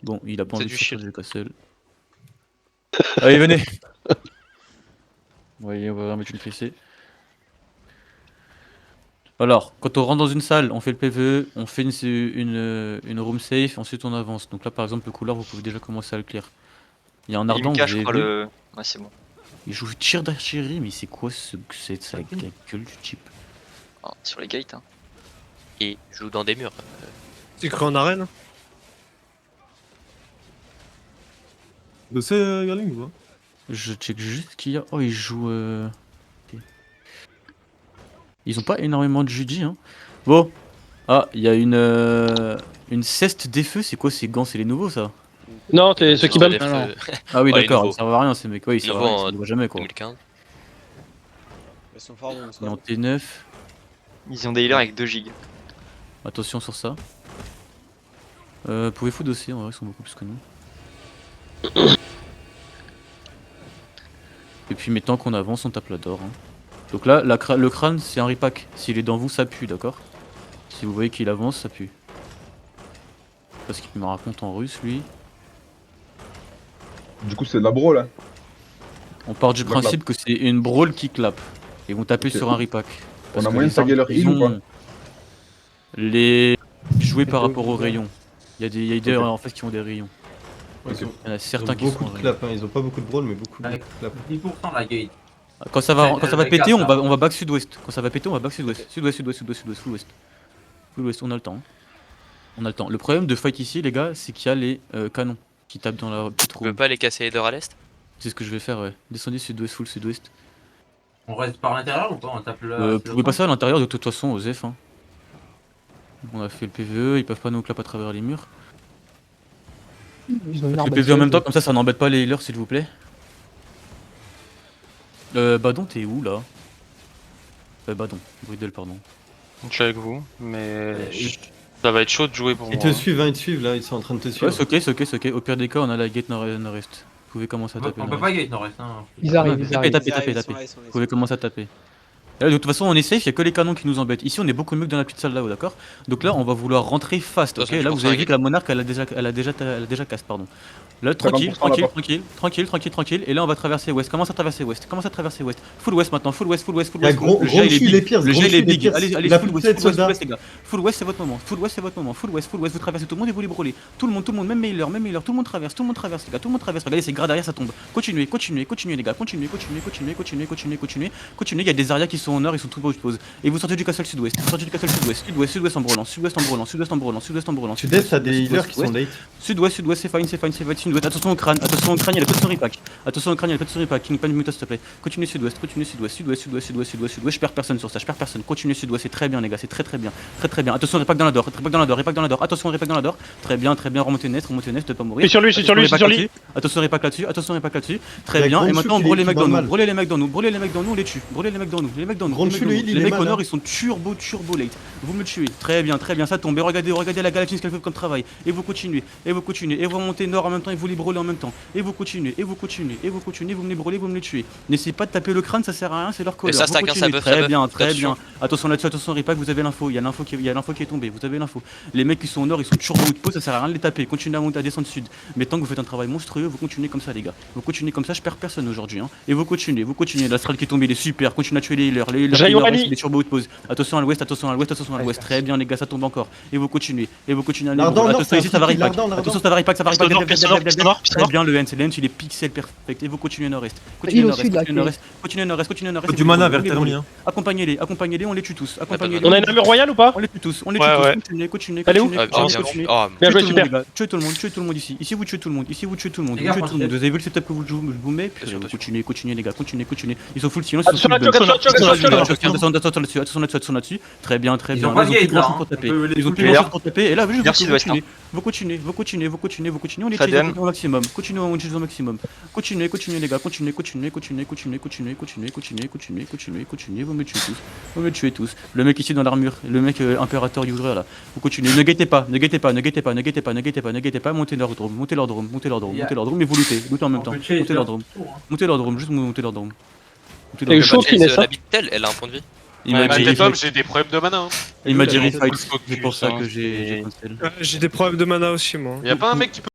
Bon, il a pas C'est envie de du sortir shield. du castle. Allez, venez. Oui, on va mettre une fessée. Alors, quand on rentre dans une salle, on fait le PvE, on fait une room safe, ensuite on avance. Donc là, par exemple, le couloir, vous pouvez déjà commencer à le clear. Il y a un Il ardent, me vous cache, je avez crois, vu. le. Ouais, c'est bon. Il joue tir d'artillerie, mais c'est quoi c'est ça avec la gueule du type? Ah, sur les gates. Hein. Il joue dans des murs. C'est cru en arène. Vous c'est Garling ou pas? Je check juste ce qu'il y a. Oh, il joue. Ok. Ils ont pas énormément de Judy, hein. Bon. Ah, il y a une ceste des feux. C'est quoi ces gants? C'est les nouveaux, ça? Non, t'es ceux qui Dans bannent. des feux. Ah oui, Ouais, les d'accord. nouveaux. Ils servent à rien, ces mecs. Ouais, ils servent à Nouveau rien. Ils en se voient jamais, quoi. 2015. Ils sont forts, donc Il est en T9. Ils ont des healers avec 2 gigs. Attention sur ça. Pouvez foutre aussi, en vrai, ils sont beaucoup plus que nous. Et puis, maintenant qu'on avance, on tape la d'or. Hein. Donc là, le crâne, c'est un ripack. S'il est dans vous, ça pue, d'accord? Si vous voyez qu'il avance, ça pue. Parce qu'il me raconte en russe, lui. Du coup, c'est de la bro là. On part du La principe que c'est une brawl qui clap. Ils vont taper Ok. sur un ripack. On a moyen de taguer leur heal ou pas? Les jouer par rapport aux rayons. Il y a des Ok. en fait qui ont des rayons. Ouais, Ok. ils ont Il y en a certains qui beaucoup sont de en clap, hein. Ils ont pas beaucoup de brawl, mais beaucoup de Avec clap. 10% la gate. Quand ça va Les péter, gars, on va back sud-ouest. Quand ça va péter, on va back sud-ouest. Sud-ouest, sud-ouest, sud-ouest, sud-ouest, sud-ouest. Sud-ouest, on a le temps. On a le temps. Le problème de fight ici, les gars, c'est qu'il y a les canons qui tapent dans la petite Tu peux roue. pas les casser les deurs à l'est? C'est ce que je vais faire, ouais. Descendez sud-ouest, full sud-ouest. On reste par l'intérieur ou pas? On tape le. Vous pouvez passer à l'intérieur de toute façon, Osef. Hein. On a fait le PvE, ils peuvent pas nous clap à travers les murs. Ils ont une Le arme PvE en même temps, comme ça n'embête pas les healers, s'il vous plaît. Badon, t'es où là? Badon, Bridel, pardon. Je suis avec vous, mais ça va être chaud de jouer pour Ils moi. te suivent, hein, ils te suivent là, ils sont en train de te Ouais, suivre. c'est ok, c'est ok, c'est ok. Au pire des cas, on a la gate nord-est. Vous pouvez commencer à taper. On peut nord-est. pas gate nord-est. Hein. Ils arrivent, ils Tapez, arrivent. tapez. Vous pouvez commencer à taper. Et là, de toute façon, on est safe, il y a que les canons qui nous embêtent. Ici, on est beaucoup mieux que dans la petite salle là-haut, d'accord? Donc là, on va vouloir rentrer fast, ok? Attention, Là, je vous pense avez à la vu que la monarque, elle a déjà casse, pardon. Là, tranquille. 50% Et là, on va traverser ouest. Commence à traverser ouest. Full west maintenant, full west. Il y a gros Le jet, il est dessus big. les pires, Le gros jet, il est dessus les big. pires. Allez, Il a full plus de west, soldats. les gars. Full west, c'est votre moment. Full west, vous traversez tout le monde et vous les brûlez. Tout le monde, même Mailer, tout le monde traverse, les gars, tout le monde traverse. Regardez, ces gras derrière, ça tombe. Continuez, les gars, continuez. Il y a des arias qui sont au nord, ils sont tout beaux, je pose. Et vous sortez du castle sud-ouest, sud-ouest en brûlant, sud-ouest en brûlant. Sud-est, t'as des healers qui sont late. Sud-ouest, c'est fine, sud-ouest. Attention au crâne, il y a le pot de son ripack. King, pas de mutas, s'il te plaît. Continue sud-ouest. Je perds personne sur ça, Continue sud-ouest, c'est très bien, les gars, c'est très bien. Attention, ripack dans la door. Attention, ripack dans la door. Très bien, remontez net, de pas mourir. Je suis sur lui. Attention, ripack là-dessus. Très bien, et maintenant, brûlez les mecs dans nous. On les tue. Les mecs dans nous. Les mecs au nord, ils sont turbo late. Vous me tuez. Très bien, ça tombe. Et regardez la Galatine ce qu'elle fait comme travail. Et vous continuez. Et vous remontez nord en même temps et vous les brûlez en même temps. Et vous continuez. Vous me les brûlez, vous me les tuez. N'essayez pas de taper le crâne, ça sert à rien, c'est leur couleur. ça stack, ça buff, Très bien. attention. Attention là-dessus, attention Ripack, vous avez l'info. Il y a l'info qui est tombée. Vous avez l'info. Les mecs qui sont au nord, ils sont turbo outpost, ça sert à rien de les taper. Continuez à monter, à descendre sud. Mais tant que vous faites un travail monstrueux, vous continuez comme ça, les gars. Vous continuez comme ça, je perds personne aujourd'hui. Hein. Et vous continuez. L'astral qui est tombé, il est super. Continuez à tuer les healers. Les turbo outpost. Attention à l'ouest. Très bien, les gars, ça tombe encore. Et vous continuez. À aller. Attention ici, ça va Ripack. Attention, ça va Ripack. Très bien, le Hens, il est pixel perfect. Et vous continuez nord-est. Continuez nord-est. Du mana vers Termi. Accompagnez-les, on les tue tous. On a une armure royale ou pas? On les tue tous. Ouais. Continuez. Elle est où? Bien joué, super. Tuez tout le monde ici. Ici, vous tuez tout le monde. Les gars, Vous avez vu le setup que je vous mets? Continuez, les gars. Ils sont full silence. Attention là-dessus. Très bien. Ils ont pas de gate, là, hein. Ils ont plus grand chose pour taper. Et là, vous continuez. On les tue au maximum. Continuez au maximum. Continuez, les gars. Continuez. Vous me tuez tous. Le mec ici dans l'armure, le mec impérateur Yudra là. Vous continuez. Ne guettez pas. Montez leur drone. Mais vous lootez en même temps. Montez leur drone. Juste montez leur drone. C'est chaud qu'il est ça. La Bittel, elle a un point de vie. Il m'a dit j'ai des problèmes de mana. Hein. refight, Focus, c'est pour ça hein. que j'ai cancel. J'ai des problèmes de mana aussi, moi. Y'a pas un mec qui peut